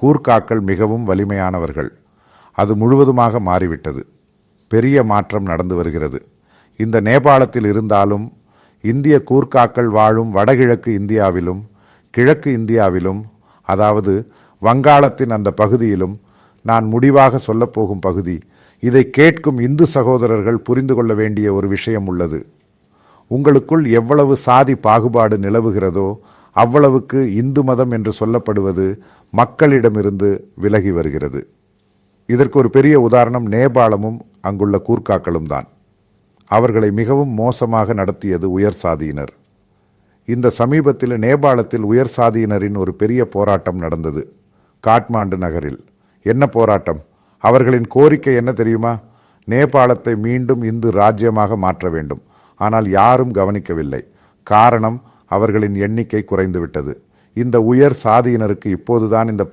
கூர்க்காக்கள் மிகவும் வலிமையானவர்கள். அது முழுவதுமாக மாறிவிட்டது. பெரிய மாற்றம் நடந்து வருகிறது. இந்த நேபாளத்தில் இருந்தாலும் இந்திய கூர்க்காக்கள் வாழும் வடகிழக்கு இந்தியாவிலும் கிழக்கு இந்தியாவிலும், அதாவது வங்காளத்தின் அந்த பகுதியிலும், நான் முடிவாக சொல்லப்போகும் பகுதி, இதை கேட்கும் இந்து சகோதரர்கள் புரிந்து கொள்ள வேண்டிய ஒரு விஷயம் உள்ளது. உங்களுக்குள் எவ்வளவு சாதி பாகுபாடு நிலவுகிறதோ அவ்வளவுக்கு இந்து மதம் என்று சொல்லப்படுவது மக்களிடமிருந்து விலகி வருகிறது. இதற்கு ஒரு பெரிய உதாரணம் நேபாளமும் அங்குள்ள கூர்க்காக்களும் தான். அவர்களை மிகவும் மோசமாக நடத்தியது உயர் சாதியினர். இந்த சமீபத்தில் நேபாளத்தில் உயர் சாதியினரின் ஒரு பெரிய போராட்டம் நடந்தது, காட்மாண்டு நகரில். என்ன போராட்டம்? அவர்களின் கோரிக்கை என்ன தெரியுமா? நேபாளத்தை மீண்டும் இந்து ராஜ்யமாக மாற்ற வேண்டும். ஆனால் யாரும் கவனிக்கவில்லை. காரணம், அவர்களின் எண்ணிக்கை குறைந்துவிட்டது. இந்த உயர் சாதியினருக்கு இப்போதுதான் இந்த